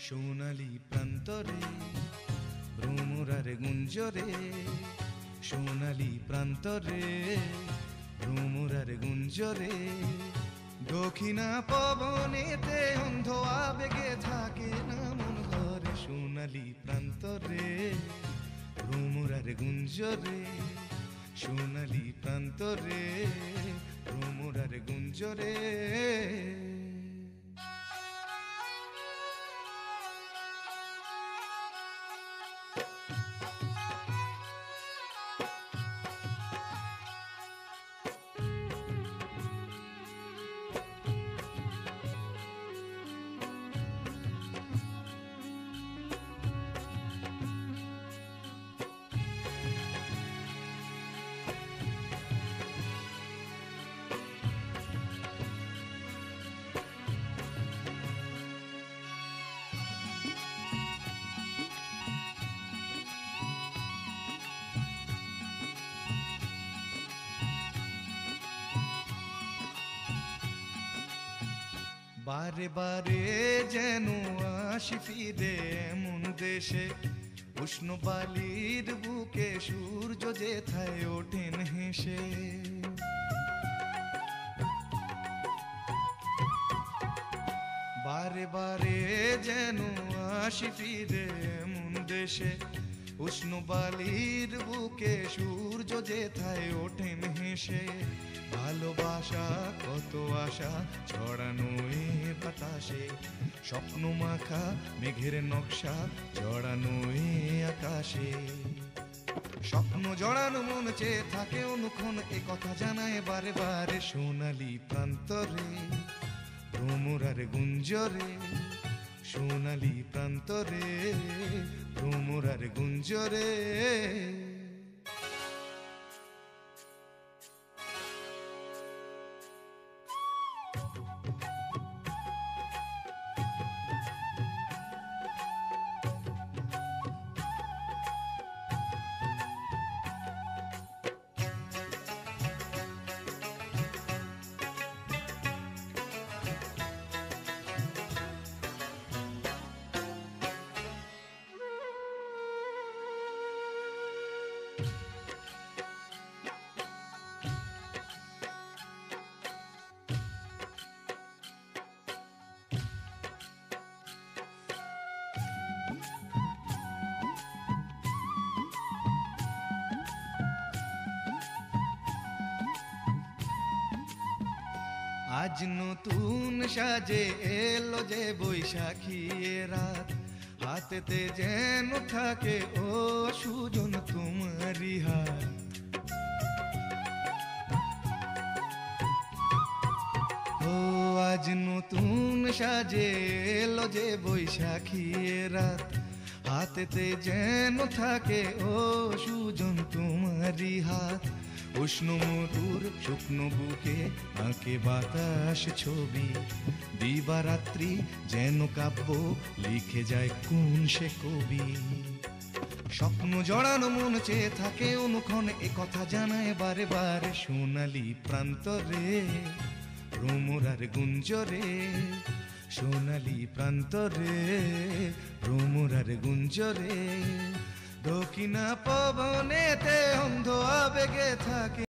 সোনালি প্রান্তরে ভ্রমরার গুঞ্জরে, সোনালি প্রান্তরে ভ্রমরার গুঞ্জরে, দক্ষিণা পবনেতে অন্ধ আবেগে থাকে না মন ঘরে। সোনালি প্রান্তরে ভ্রমরার গুঞ্জরে, সোনালি প্রান্তরে ভ্রমরার গুঞ্জরে। বারে বারে যেন আসি ফিরে এমন দেশে, উষ্ণ বালির বুকে সূর্য যেথায় ওঠেন হেসে। বারে বারে যেন আসি ফিরে এমন দেশে, উষ্ণ বালির বুকে সূর্য যেথায় ওঠেন হেসে। ভালোবাসা কত আশা ছড়ানো এ বাতাসে, স্বপ্ন মাখা মেঘের নকশা জড়ানো এ আকাশে। স্বপ্ন জড়ানো মন চেয়ে থাকে অনুক্ষণ, এ কথা জানায় বারে বারে। সোনালি প্রান্তরে ভ্রমরার গুঞ্জরে, সোনালি প্রান্তরে ভ্রমরার গুঞ্জরে। আজ নতুন সাজে এলো যে বৈশাখী রাত, হাতেতে যেন থাকে ও সুজন তোমারি হাত। ও আজ নতুন সাজে এলো যে বৈশাখী রাত, হাতেতে যেন থাকে ও সুজন তোমারি হাত। উষ্ণ মধুর শুকনো বুকে আঁকে বাতাস ছবি, দিবারাত্রি যেন কাব্য লিখে যায় কোন সে কবি। স্বপ্ন জড়ানো মন চেয়ে থাকে অনুক্ষণ, এ কথা জানায় বারে বারে। সোনালি প্রান্তরে ভ্রমরার গুঞ্জরে, সোনালি প্রান্তরে ভ্রমরার গুঞ্জরে, দক্ষিণা পবনেতে অন্ধ আবেগে থাকে